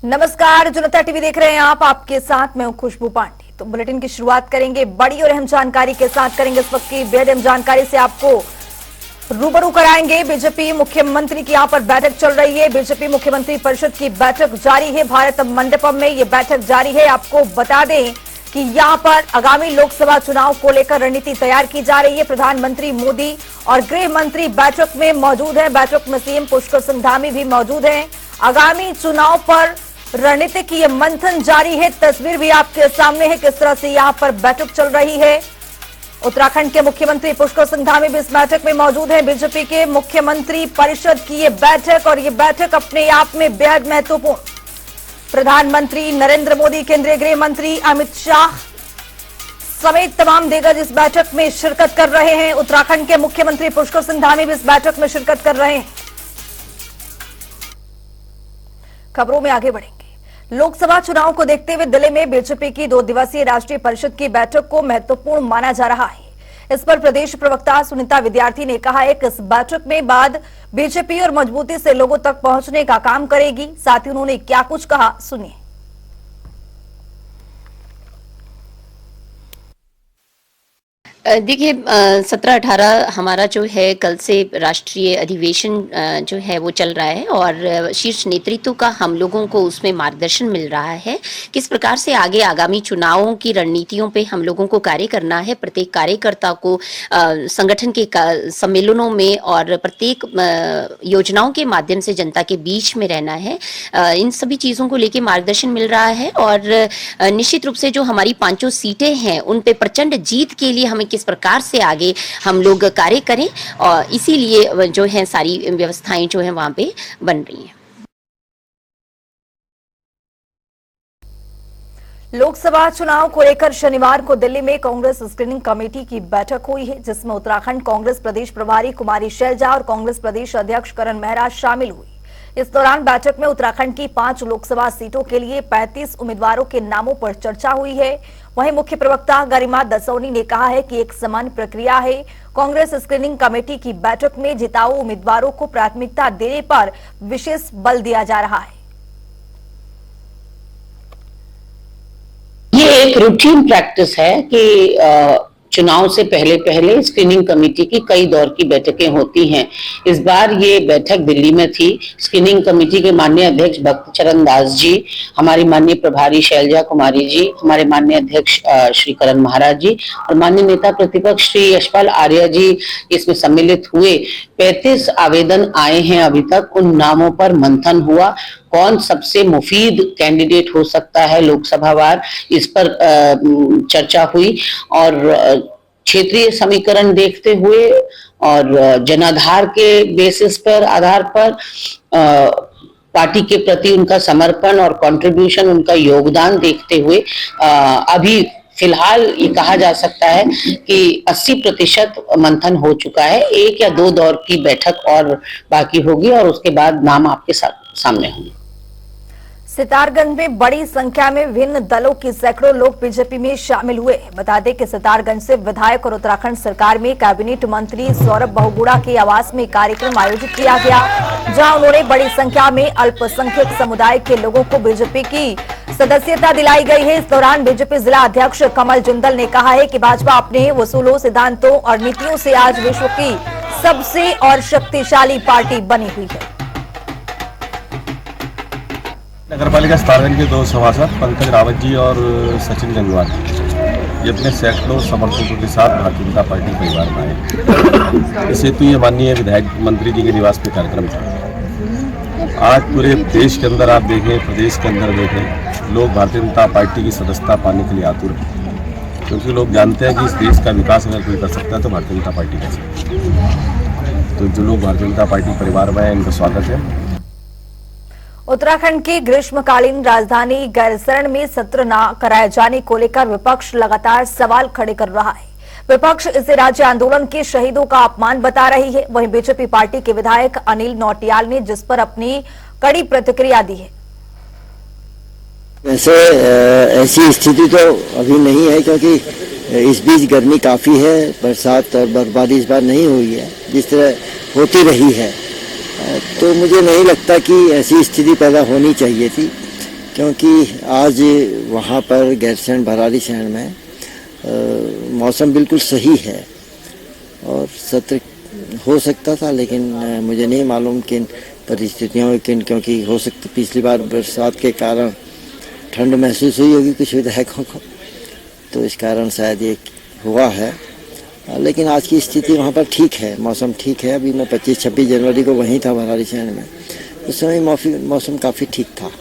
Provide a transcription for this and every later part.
नमस्कार, जनता टीवी देख रहे हैं आप। आपके साथ मैं हूं खुशबू पांडे। तो बुलेटिन की शुरुआत करेंगे बड़ी और अहम जानकारी के साथ करेंगे। इस वक्त की बेहद अहम जानकारी से आपको रूबरू कराएंगे। बीजेपी मुख्यमंत्री की यहां पर बैठक चल रही है। बीजेपी मुख्यमंत्री परिषद की बैठक जारी है। भारत मंडपम में ये बैठक जारी है। आपको बता दें कि यहां पर आगामी लोकसभा चुनाव को लेकर रणनीति तैयार की जा रही है। प्रधानमंत्री मोदी और गृह मंत्री बैठक में मौजूद है। बैठक में सीएम पुष्कर सिंह धामी भी मौजूद है। आगामी चुनाव पर रणनीति की यह मंथन जारी है। तस्वीर भी आपके सामने है किस तरह से यहां पर बैठक चल रही है। उत्तराखंड के मुख्यमंत्री पुष्कर सिंह धामी भी इस बैठक में मौजूद हैं। बीजेपी के मुख्यमंत्री परिषद की यह बैठक और यह बैठक अपने आप में बेहद महत्वपूर्ण। प्रधानमंत्री नरेंद्र मोदी, केंद्रीय गृह मंत्री अमित शाह समेत तमाम दिग्गज इस बैठक में शिरकत कर रहे हैं। उत्तराखंड के मुख्यमंत्री पुष्कर सिंह धामी भी इस बैठक में शिरकत कर रहे हैं। खबरों में आगे बढ़ेंगे। लोकसभा चुनाव को देखते हुए दिल्ली में बीजेपी की 2 दिवसीय राष्ट्रीय परिषद की बैठक को महत्वपूर्ण माना जा रहा है। इस पर प्रदेश प्रवक्ता सुनीता विद्यार्थी ने कहा है कि इस बैठक में बाद बीजेपी और मजबूती से लोगों तक पहुंचने का काम करेगी। साथ ही उन्होंने क्या कुछ कहा, सुनिए। देखिए 17-18 हमारा जो है कल से राष्ट्रीय अधिवेशन जो है वो चल रहा है और शीर्ष नेतृत्व का हम लोगों को उसमें मार्गदर्शन मिल रहा है किस प्रकार से आगे आगामी चुनावों की रणनीतियों पे हम लोगों को कार्य करना है। प्रत्येक कार्यकर्ता को संगठन के सम्मेलनों में और प्रत्येक योजनाओं के माध्यम से जनता के बीच में रहना है। इन सभी चीज़ों को लेके मार्गदर्शन मिल रहा है और निश्चित रूप से जो हमारी 5 सीटें हैं उन पे प्रचंड जीत के लिए हमें किस प्रकार से आगे हम लोग कार्य करें और इसीलिए जो है सारी व्यवस्थाएं जो है वहां पे बन रही हैं। लोकसभा चुनाव को लेकर शनिवार को दिल्ली में कांग्रेस स्क्रीनिंग कमेटी की बैठक हुई है, जिसमें उत्तराखंड कांग्रेस प्रदेश प्रभारी कुमारी शैलजा और कांग्रेस प्रदेश अध्यक्ष करण मेहरा शामिल हुई। इस दौरान बैठक में उत्तराखंड की 5 लोकसभा सीटों के लिए 35 उम्मीदवारों के नामों पर चर्चा हुई है। वहीं मुख्य प्रवक्ता गरिमा दसौनी ने कहा है कि एक समान प्रक्रिया है। कांग्रेस स्क्रीनिंग कमेटी की बैठक में जिताऊ उम्मीदवारों को प्राथमिकता देने पर विशेष बल दिया जा रहा है। ये एक रूटीन प्रैक्टिस है कि चुनाव से पहले स्क्रीनिंग कमेटी की कई दौर की बैठकें होती हैं। इस बार ये बैठक दिल्ली में थी। स्क्रीनिंग कमेटी के माननीय अध्यक्ष भक्त चरण दास जी, हमारी माननीय प्रभारी शैलजा कुमारी जी, हमारे माननीय अध्यक्ष श्री करण महाराज जी और माननीय नेता प्रतिपक्ष श्री यशपाल आर्य जी इसमें सम्मिलित हुए। 35 आवेदन आए हैं अभी तक। उन नामों पर मंथन हुआ। कौन सबसे मुफीद कैंडिडेट हो सकता है लोकसभावार, इस पर चर्चा हुई और क्षेत्रीय समीकरण देखते हुए और जनाधार के बेसिस पर आधार पर पार्टी के प्रति उनका समर्पण और कंट्रीब्यूशन, उनका योगदान देखते हुए अभी फिलहाल ये कहा जा सकता है कि 80% मंथन हो चुका है। 1 या 2 दौर की बैठक और बाकी होगी और उसके बाद नाम आपके सामने होंगे। सितारगंज में बड़ी संख्या में विभिन्न दलों के सैकड़ों लोग बीजेपी में शामिल हुए। बता दें कि सितारगंज से विधायक और उत्तराखंड सरकार में कैबिनेट मंत्री सौरभ बहुगुणा के आवास में कार्यक्रम आयोजित किया गया, जहां उन्होंने बड़ी संख्या में अल्पसंख्यक समुदाय के लोगों को बीजेपी की सदस्यता दिलाई गई है। इस दौरान बीजेपी जिला अध्यक्ष कमल जिंदल ने कहा है कि भाजपा अपने वसूलों, सिद्धांतों और नीतियों से आज विश्व की सबसे और शक्तिशाली पार्टी बनी हुई है। नगरपालिका सितारगंज के 2 सभासद पंकज रावत जी और सचिन गंगवार ये अपने सैकड़ों समर्थकों के साथ भारतीय जनता पार्टी परिवार में आए। इस हेतु ये माननीय विधायक मंत्री जी के निवास पे कार्यक्रम था। आज पूरे देश के अंदर आप देखें, प्रदेश के अंदर देखें, लोग भारतीय जनता पार्टी की सदस्यता पाने के लिए आतुर हैं, क्योंकि लोग जानते हैं कि इस देश का विकास अगर कोई कर सकता है तो भारतीय जनता पार्टी कर सकती है। तो जो लोग भारतीय जनता पार्टी परिवार में हैं, इनका स्वागत है। उत्तराखंड की ग्रीष्मकालीन राजधानी गैरसैंण में सत्र न कराए जाने को लेकर विपक्ष लगातार सवाल खड़े कर रहा है। विपक्ष इसे राज्य आंदोलन के शहीदों का अपमान बता रही है। वहीं बीजेपी पार्टी के विधायक अनिल नौटियाल ने जिस पर अपनी कड़ी प्रतिक्रिया दी है। वैसे ऐसी स्थिति तो अभी नहीं है, क्योंकि इस बीच गर्मी काफी है, बरसात और बर्फबारी इस बार नहीं हुई है जिस तरह होती रही है। तो मुझे नहीं लगता कि ऐसी स्थिति पैदा होनी चाहिए थी। क्योंकि आज वहाँ पर गैरसैंण भराड़ी सैंण में मौसम बिल्कुल सही है और सत्र हो सकता था, लेकिन मुझे नहीं मालूम किन परिस्थितियों क्योंकि हो सकता पिछली बार बरसात के कारण ठंड महसूस हुई होगी कुछ विधायकों को, तो इस कारण शायद ये हुआ है। लेकिन आज की स्थिति वहाँ पर ठीक है, मौसम ठीक है। अभी मैं 25-26 जनवरी को वहीं था भराड़ी सैंण में, उस समय मौसम काफ़ी ठीक था।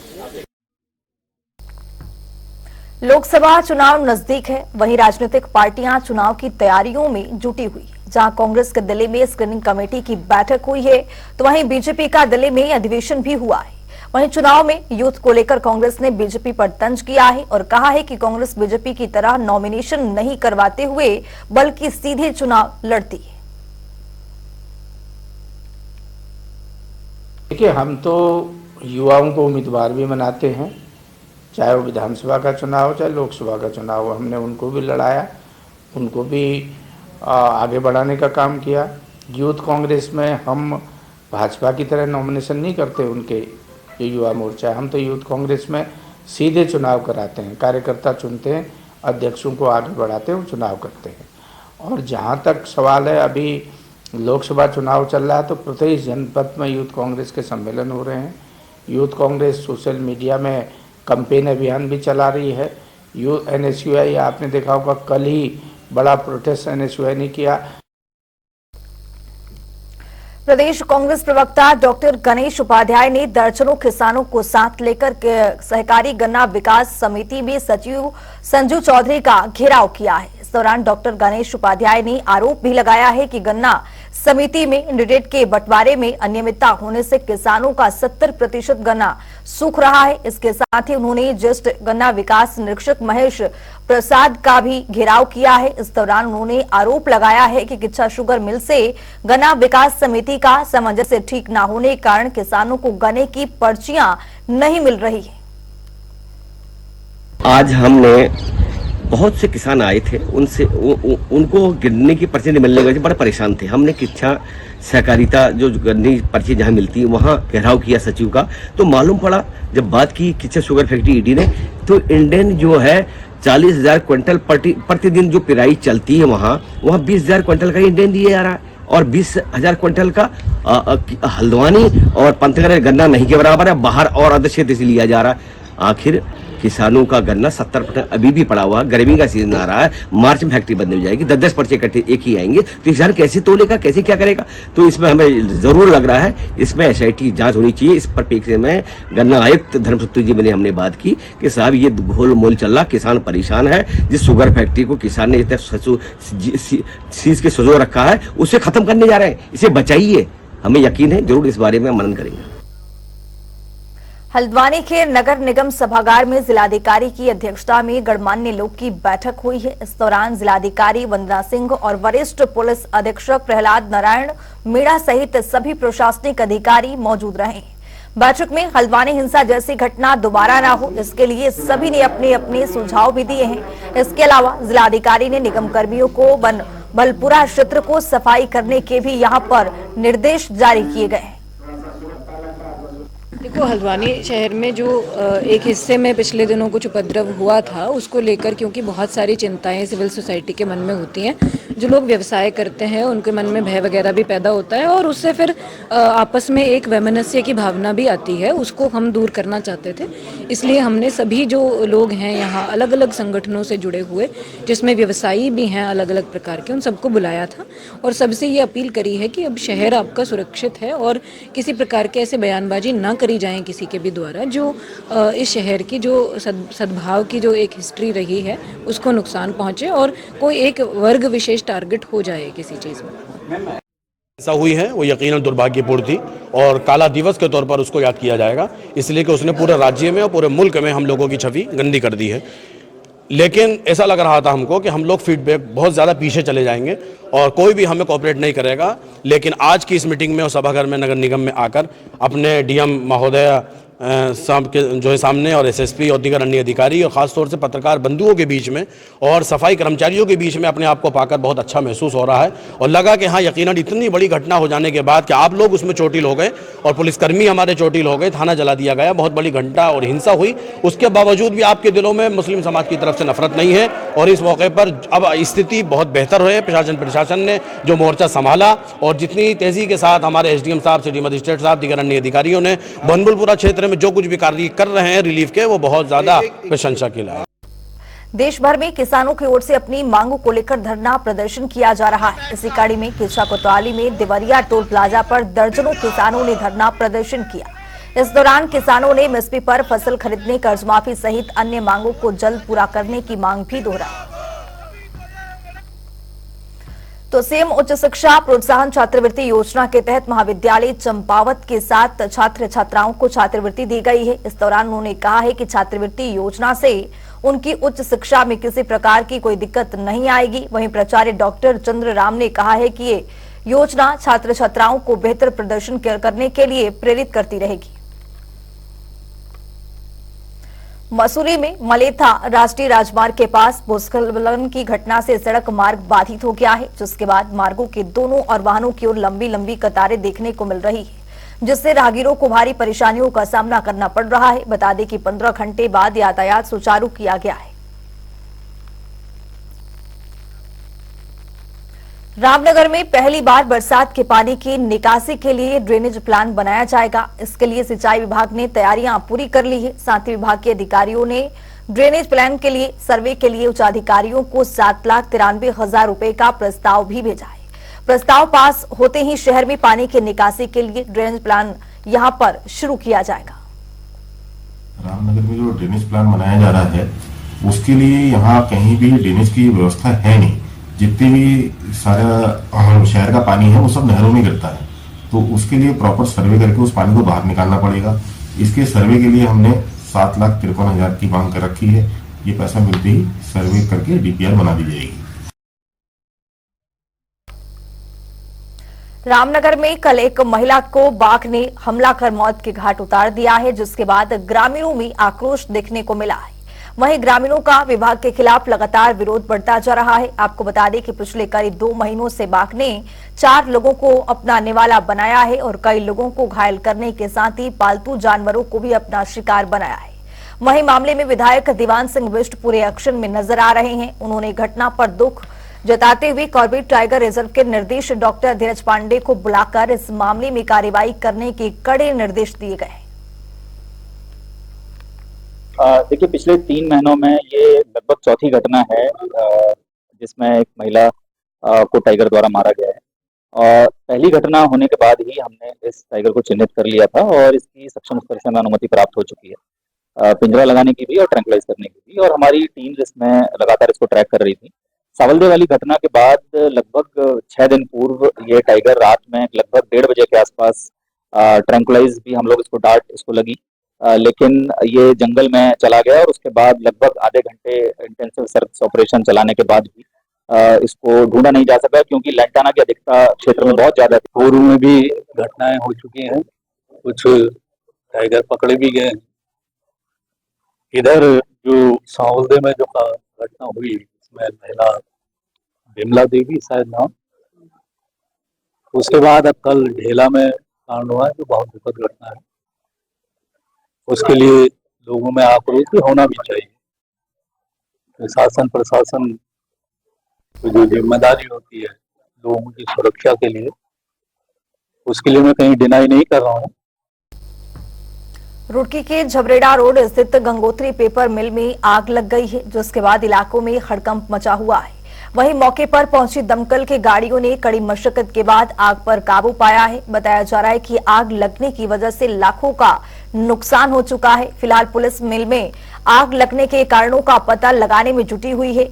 लोकसभा चुनाव नजदीक है, वहीं राजनीतिक पार्टियां चुनाव की तैयारियों में जुटी हुई। जहां कांग्रेस के दिल्ली में स्क्रीनिंग कमेटी की बैठक हुई है, तो वहीं बीजेपी का दिल्ली में अधिवेशन भी हुआ है। वहीं चुनाव में यूथ को लेकर कांग्रेस ने बीजेपी पर तंज किया है और कहा है कि कांग्रेस बीजेपी की तरह नॉमिनेशन नहीं करवाते हुए बल्कि सीधे चुनाव लड़ती है। देखिए, हम तो युवाओं को उम्मीदवार भी बनाते हैं, चाहे वो विधानसभा का चुनाव हो चाहे लोकसभा का चुनाव हो। हमने उनको भी लड़ाया, उनको भी आगे बढ़ाने का काम किया। यूथ कांग्रेस में हम भाजपा की तरह नॉमिनेशन नहीं करते उनके जो युवा मोर्चा है। हम तो यूथ कांग्रेस में सीधे चुनाव कराते हैं, कार्यकर्ता चुनते हैं, अध्यक्षों को आगे बढ़ाते हैं और चुनाव करते हैं। और जहाँ तक सवाल है, अभी लोकसभा चुनाव चल रहा है तो प्रत्येक जनपद में यूथ कांग्रेस के सम्मेलन हो रहे हैं। यूथ कांग्रेस सोशल मीडिया में कैंपेन अभियान भी चला रही है। NSUI आपने देखा होगा, कल ही बड़ा प्रोटेस्ट NSUI ने किया। प्रदेश कांग्रेस प्रवक्ता डॉक्टर गणेश उपाध्याय ने दर्जनों किसानों को साथ लेकर सहकारी गन्ना विकास समिति में सचिव संजू चौधरी का घेराव किया है। इस दौरान डॉक्टर गणेश उपाध्याय ने आरोप भी लगाया है कि गन्ना समिति में इंडिडेट के बंटवारे में अनियमितता होने से किसानों का 70% गन्ना सूख रहा है। इसके साथ ही उन्होंने ज्येष्ठ गन्ना विकास निरीक्षक महेश प्रसाद का भी घेराव किया है। इस दौरान उन्होंने आरोप लगाया है कि किच्छा शुगर मिल से गन्ना विकास समिति का सामंजस्य ठीक न होने के कारण किसानों को गन्ने की पर्चियां नहीं मिल रही है। आज हमने बहुत से किसान आए थे, उनसे उनको गिरने की पर्ची नहीं मिलने की वजह से बड़े परेशान थे। हमने किच्छा सहकारिता जो गन्ने की पर्ची जहाँ मिलती है वहाँ घेराव किया सचिव का, तो मालूम पड़ा जब बात की किच्छा शुगर फैक्ट्री ईडी ने, तो इंडियन जो है 40,000 क्विंटल प्रतिदिन जो पिराई चलती है वहाँ 20,000 क्विंटल का इंडियन दिया जा रहा है और 20,000 क्विंटल का हल्द्वानी और पंतनगर गन्ना नहीं के बराबर है, बाहर और अधिक क्षेत्र से लिया जा रहा है। आखिर किसानों का गन्ना 70% अभी भी पड़ा हुआ, गर्मी का सीजन आ रहा है, मार्च में फैक्ट्री बंद हो जाएगी, 10-10 पर्चे इकट्ठे एक ही आएंगे, तो किसान कैसे तोलेगा, कैसे क्या करेगा। तो इसमें हमें जरूर लग रहा है इसमें SIT जांच होनी चाहिए। इस परिप्रेक्ष्य में गन्ना आयुक्त धर्मसुत्तू जी ने हमने बात की कि साहब ये घोल मोल चल रहा, किसान परेशान है। जिस शुगर फैक्ट्री को किसान ने सीज के सजो रखा है उसे खत्म करने जा रहे हैं, इसे बचाइए। हमें यकीन है जरूर इस बारे में मनन करेंगे। हल्द्वानी के नगर निगम सभागार में जिलाधिकारी की अध्यक्षता में गणमान्य लोग की बैठक हुई है। इस दौरान जिलाधिकारी वंदना सिंह और वरिष्ठ पुलिस अधीक्षक प्रहलाद नारायण मीणा सहित सभी प्रशासनिक अधिकारी मौजूद रहे। बैठक में हल्द्वानी हिंसा जैसी घटना दोबारा न हो, इसके लिए सभी ने अपने अपने सुझाव भी दिए हैं। इसके अलावा जिलाधिकारी ने निगम कर्मियों को बलपुरा क्षेत्र को सफाई करने के भी यहाँ पर निर्देश जारी किए गए हैं। देखो, हल्द्वानी शहर में जो एक हिस्से में पिछले दिनों कुछ उपद्रव हुआ था, उसको लेकर क्योंकि बहुत सारी चिंताएं सिविल सोसाइटी के मन में होती हैं, जो लोग व्यवसाय करते हैं उनके मन में भय वगैरह भी पैदा होता है और उससे फिर आपस में एक वैमनस्य की भावना भी आती है, उसको हम दूर करना चाहते थे। इसलिए हमने सभी जो लोग हैं यहाँ अलग अलग संगठनों से जुड़े हुए, जिसमें व्यवसायी भी हैं अलग अलग प्रकार के, उन सबको बुलाया था और सबसे ये अपील करी है कि अब शहर आपका सुरक्षित है और किसी प्रकार के ऐसे बयानबाजी न करी जाएं किसी के भी द्वारा जो इस शहर की जो सद्भाव की जो एक हिस्ट्री रही है उसको नुकसान पहुंचे और कोई एक वर्ग विशेष टारगेट हो जाए किसी चीज़ में। ऐसा हुई है वो यकीनन दुर्भाग्यपूर्ण थी और काला दिवस के तौर पर उसको याद किया जाएगा, इसलिए कि उसने पूरे राज्य में और पूरे मुल्क में हम लोगों की छवि गंदी कर दी है। लेकिन ऐसा लग रहा था हमको कि हम लोग फीडबैक बहुत ज़्यादा पीछे चले जाएंगे और कोई भी हमें कोऑपरेट नहीं करेगा। लेकिन आज की इस मीटिंग में और सभागार में नगर निगम में आकर अपने DM महोदय जो है सामने और एसएसपी और दीगर अन्य अधिकारी और ख़ास तौर से पत्रकार बंधुओं के बीच में और सफाई कर्मचारियों के बीच में अपने आप को पाकर बहुत अच्छा महसूस हो रहा है और लगा कि हाँ, यकीनन इतनी बड़ी घटना हो जाने के बाद कि आप लोग उसमें चोटिल हो गए और पुलिसकर्मी हमारे चोटिल हो गए, थाना जला दिया गया, बहुत बड़ी घटना और हिंसा हुई, उसके बावजूद भी आपके दिलों में मुस्लिम समाज की तरफ से नफरत नहीं है। और इस मौके पर अब स्थिति बहुत बेहतर है। प्रशासन ने जो मोर्चा संभाला और जितनी तेजी के साथ हमारे एसडीएम साहब, सिटी मजिस्ट्रेट साहब, दीगर अन्य अधिकारियों ने बनबुलपुरा क्षेत्र में जो कुछ भी कार्य कर रहे हैं रिलीफ के, वो बहुत ज्यादा प्रशंसा के लायक। देश भर में किसानों की ओर से अपनी मांगों को लेकर धरना प्रदर्शन किया जा रहा है। इसी कड़ी में किचा कोतवाली में देवरिया टोल प्लाजा पर दर्जनों किसानों ने धरना प्रदर्शन किया। इस दौरान किसानों ने एमएसपी पर फसल खरीदने, कर्ज माफी सहित अन्य मांगों को जल्द पूरा करने की मांग भी दोहराई। तो सीएम उच्च शिक्षा प्रोत्साहन छात्रवृत्ति योजना के तहत महाविद्यालय चंपावत के 7 छात्र छात्राओं को छात्रवृत्ति दी गई है। इस दौरान उन्होंने कहा है कि छात्रवृत्ति योजना से उनकी उच्च शिक्षा में किसी प्रकार की कोई दिक्कत नहीं आएगी। वहीं प्राचार्य डॉक्टर चंद्र राम ने कहा है कि ये योजना छात्र छात्राओं को बेहतर प्रदर्शन करने के लिए प्रेरित करती रहेगी। मसूरी में मलेथा राष्ट्रीय राजमार्ग के पास भूस्खलन की घटना से सड़क मार्ग बाधित हो गया है, जिसके बाद मार्गों के दोनों और वाहनों की ओर लंबी लंबी कतारें देखने को मिल रही है, जिससे राहगीरों को भारी परेशानियों का सामना करना पड़ रहा है। बता दें कि 15 घंटे बाद यातायात सुचारू किया गया है। रामनगर में पहली बार बरसात के पानी की निकासी के लिए ड्रेनेज प्लान बनाया जाएगा। इसके लिए सिंचाई विभाग ने तैयारियां पूरी कर ली है। साथ ही विभाग के अधिकारियों ने ड्रेनेज प्लान के लिए सर्वे के लिए उच्च अधिकारियों को 7,93,000 रुपए का प्रस्ताव भी भेजा है। प्रस्ताव पास होते ही शहर में पानी की निकासी के लिए ड्रेनेज प्लान यहां पर शुरू किया जाएगा। रामनगर में जो ड्रेनेज प्लान बनाया जा रहा है उसके लिए यहाँ कहीं भी ड्रेनेज की व्यवस्था है नहीं। जितने भी सारा शहर का पानी है वो सब नहरों में गिरता है, तो उसके लिए प्रॉपर सर्वे करके उस पानी को बाहर निकालना पड़ेगा। इसके सर्वे के लिए हमने 7,53,000 की मांग कर रखी है। ये पैसा मिलते ही सर्वे करके डीपीआर बना दी जाएगी। रामनगर में कल एक महिला को बाघ ने हमला कर मौत के घाट उतार दिया है, जिसके बाद ग्रामीणों में आक्रोश देखने को मिला है। वहीं ग्रामीणों का विभाग के खिलाफ लगातार विरोध बढ़ता जा रहा है। आपको बता दें कि पिछले करीब 2 महीनों से बाघ ने 4 लोगों को अपना निवाला बनाया है और कई लोगों को घायल करने के साथ ही पालतू जानवरों को भी अपना शिकार बनाया है। वहीं मामले में विधायक दीवान सिंह बिष्ट पूरे एक्शन में नजर आ रहे हैं। उन्होंने घटना पर दुख जताते हुए कॉर्बेट टाइगर रिजर्व के निर्देश डॉक्टर धीरज पांडे को बुलाकर इस मामले में कार्रवाई करने के कड़े निर्देश दिए गए। देखिए, पिछले 3 महीनों में ये लगभग चौथी घटना है जिसमें एक महिला को टाइगर द्वारा मारा गया है। और पहली घटना होने के बाद ही हमने इस टाइगर को चिन्हित कर लिया था और इसकी सक्षम स्तर से हमें अनुमति प्राप्त हो चुकी है, पिंजरा लगाने की भी और ट्रैंक्लाइज करने की भी। और हमारी टीम इसमें लगातार इसको ट्रैक कर रही थी। सावलदे वाली घटना के बाद लगभग 6 दिन पूर्व ये टाइगर रात में लगभग 1:30 बजे के आसपास ट्रैंक्लाइज भी हम लोग इसको लगी, लेकिन ये जंगल में चला गया। और उसके बाद लगभग आधे घंटे इंटेंसिव सर्च ऑपरेशन चलाने के बाद भी इसको ढूंढा नहीं जा सका, क्योंकि लैंटाना की अधिकता क्षेत्र में बहुत ज्यादा थी। पूर्व में भी घटनाएं हो चुकी हैं, कुछ टाइगर पकड़े भी गए। इधर जो सावलदे में जो घटना हुई इसमें महिला बिमला देवी शायद नाम, उसके बाद अब कल ढेला में कांड हुआ है जो बहुत दुखद घटना है। उसके लिए लोगों में आक्रोश भी होना भी चाहिए। शासन प्रशासन की जो जिम्मेदारी होती है लोगों की सुरक्षा के लिए, उसके लिए मैं कहीं डिनाई नहीं कर रहा हूँ। रुड़की के झबरेड़ा रोड स्थित गंगोत्री पेपर मिल में आग लग गई है, जिसके बाद इलाकों में हड़कंप मचा हुआ है। वहीं मौके पर पहुंची दमकल की गाड़ियों ने कड़ी मशक्कत के बाद आग पर काबू पाया है। बताया जा रहा है कि आग लगने की वजह से लाखों का नुकसान हो चुका है। फिलहाल पुलिस मिल में आग लगने के कारणों का पता लगाने में जुटी हुई है।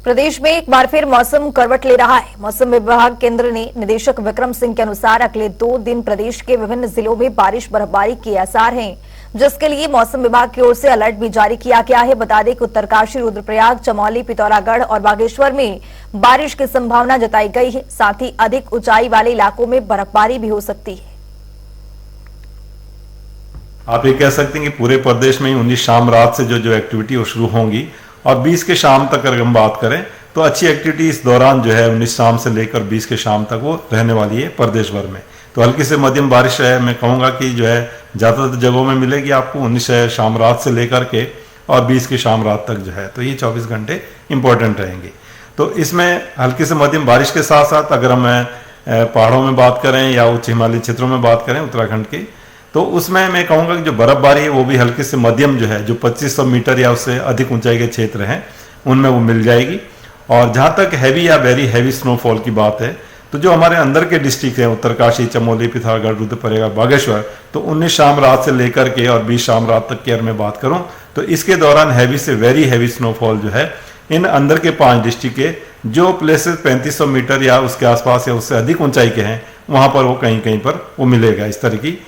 प्रदेश में एक बार फिर मौसम करवट ले रहा है। मौसम विभाग केंद्र ने निदेशक विक्रम सिंह के अनुसार अगले 2 दिन प्रदेश के विभिन्न जिलों में बारिश बर्फबारी के आसार हैं। जिसके लिए मौसम विभाग की ओर से अलर्ट भी जारी किया गया है। बता दें कि उत्तरकाशी, रुद्रप्रयाग, चमोली, पिथौरागढ़ और बागेश्वर में बारिश की संभावना जताई गई है। साथ ही अधिक ऊंचाई वाले इलाकों में बर्फबारी भी हो सकती है। आप ये कह सकते हैं कि पूरे प्रदेश में 19 शाम रात से जो एक्टिविटी वो शुरू होंगी और 20 के शाम तक अगर हम बात करें तो अच्छी एक्टिविटी इस दौरान जो है 19 शाम से लेकर 20 के शाम तक वो रहने वाली है प्रदेश भर में। तो हल्की से मध्यम बारिश है, मैं कहूँगा कि जो है ज़्यादातर जगहों में मिलेगी आपको 19 शाम रात से लेकर के और 20 की शाम रात तक जो है। तो ये 24 घंटे इंपॉर्टेंट रहेंगे। तो इसमें हल्की से मध्यम बारिश के साथ साथ अगर हम पहाड़ों में बात करें या उच्च हिमालयी क्षेत्रों में बात करें उत्तराखंड की, तो उसमें मैं कहूँगा कि जो बर्फबारी है वो भी हल्की से मध्यम जो है, जो 2500 मीटर या उससे अधिक ऊंचाई के क्षेत्र हैं उनमें वो मिल जाएगी। और जहाँ तक हैवी या वेरी हैवी स्नोफॉल की बात है तो जो हमारे अंदर के डिस्ट्रिक्ट हैं उत्तरकाशी, चमोली, पिथौरागढ़, रुद्रप्रयाग, बागेश्वर, तो 19 शाम रात से लेकर के और 20 शाम रात तक की अगर मैं बात करूँ तो इसके दौरान हैवी से वेरी हैवी स्नोफॉल जो है इन अंदर के 5 डिस्ट्रिक्ट के जो प्लेसेस 3500 मीटर या उसके आसपास या उससे अधिक ऊंचाई के हैं वहां पर वो कहीं कहीं पर वो मिलेगा इस तरह की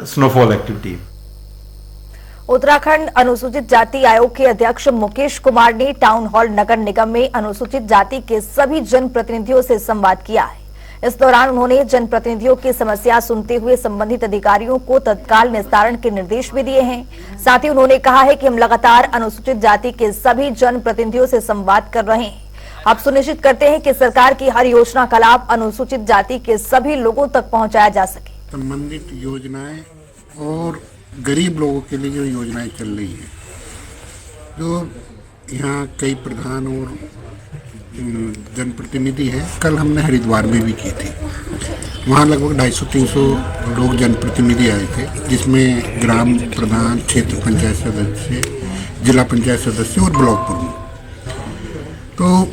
स्नोफॉल एक्टिविटी। उत्तराखंड अनुसूचित जाति आयोग के अध्यक्ष मुकेश कुमार ने टाउन हॉल नगर निगम में अनुसूचित जाति के सभी जनप्रतिनिधियों से संवाद किया है। इस दौरान उन्होंने जनप्रतिनिधियों की समस्या सुनते हुए संबंधित अधिकारियों को तत्काल निस्तारण के निर्देश भी दिए हैं। साथ ही उन्होंने कहा है कि हम लगातार अनुसूचित जाति के सभी जनप्रतिनिधियों से संवाद कर रहे हैं। अब सुनिश्चित करते हैं कि सरकार की हर योजना का लाभ अनुसूचित जाति के सभी लोगों तक पहुंचाया जा सके। संबंधित योजनाएं और गरीब लोगों के लिए जो योजनाएं चल रही हैं, जो यहाँ कई प्रधान और जनप्रतिनिधि हैं, कल हमने हरिद्वार में भी की थी। वहाँ लगभग 250-300 लोग जनप्रतिनिधि आए थे, जिसमें ग्राम प्रधान, क्षेत्र पंचायत सदस्य, जिला पंचायत सदस्य और ब्लॉक प्रमुख। तो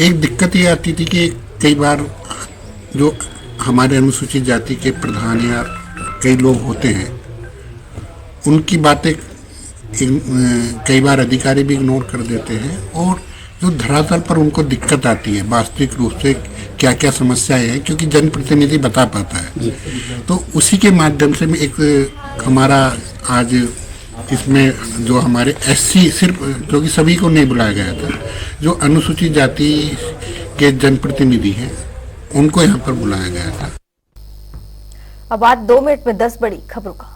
एक दिक्कत ये आती थी कि कई बार जो हमारे अनुसूचित जाति के प्रधान या कई लोग होते हैं उनकी बातें कई बार अधिकारी भी इग्नोर कर देते हैं और जो धरातल पर उनको दिक्कत आती है वास्तविक रूप से क्या क्या समस्याएं हैं, क्योंकि जनप्रतिनिधि बता पाता है। तो उसी के माध्यम से एक हमारा आज इसमें जो हमारे एससी सिर्फ जो कि सभी को नहीं बुलाया गया था, जो अनुसूचित जाति के जनप्रतिनिधि हैं उनको यहाँ पर बुलाया गया था। अब बात 2 मिनट में 10 बड़ी खबरों का।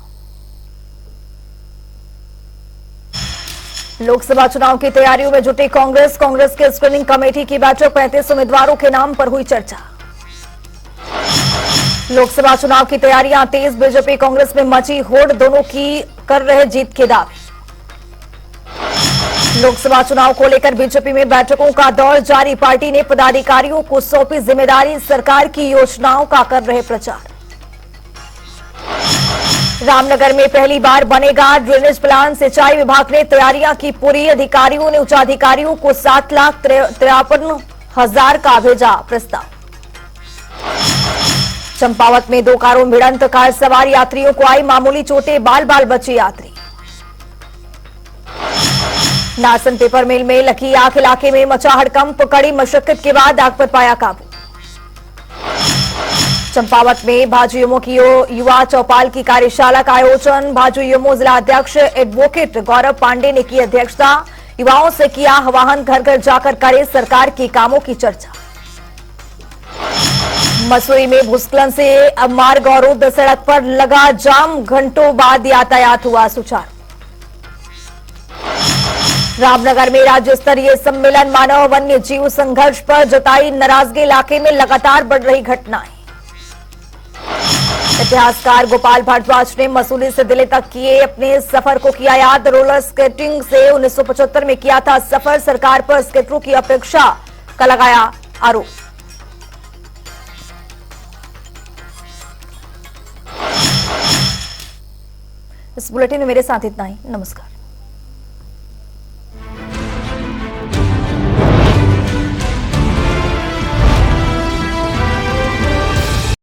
लोकसभा चुनाव की तैयारियों में जुटी कांग्रेस के स्क्रीनिंग कमेटी की बैठक, 35 उम्मीदवारों के नाम पर हुई चर्चा। लोकसभा चुनाव की तैयारियां तेज, बीजेपी कांग्रेस में मची होड़, दोनों की कर रहे जीत के दावे। लोकसभा चुनाव को लेकर बीजेपी में बैठकों का दौर जारी, पार्टी ने पदाधिकारियों को सौंपी जिम्मेदारी, सरकार की योजनाओं का कर रहे प्रचार। रामनगर में पहली बार बनेगा ड्रेनेज प्लान, सिंचाई विभाग ने तैयारियां की पूरी, अधिकारियों ने उच्चाधिकारियों को 7,53,000 का भेजा प्रस्ताव। चंपावत में 2 कारों में भिड़ंत, कार सवार यात्रियों को आई मामूली चोटें, बाल बाल बचे यात्री। नासन पेपर मिल में लगी आग, इलाके में मचा हड़कंप, कड़ी मशक्कत के बाद आग पर पाया काबू। चंपावत में भाजपा युमो की युवा चौपाल की कार्यशाला का आयोजन, भाजपा युमो जिला अध्यक्ष एडवोकेट गौरव पांडे ने की अध्यक्षता, युवाओं से किया आह्वान, घर घर जाकर करे सरकार के कामों की चर्चा। मसूरी में भूस्खलन से मार्ग अवरुद्ध, सड़क पर लगा जाम, घंटों बाद यातायात हुआ सुचारू। रामनगर में राज्य स्तरीय सम्मेलन, मानव वन्य जीव संघर्ष पर जताई नाराजगी, इलाके में लगातार बढ़ रही घटनाएं। इतिहासकार गोपाल भारद्वाज ने मसूरी से दिल्ली तक किए अपने सफर को किया याद, रोलर स्केटिंग से 1975 में किया था सफर, सरकार पर स्केटरों की अपेक्षा का लगाया आरोप। इस बुलेटिन में मेरे साथ इतना ही, नमस्कार।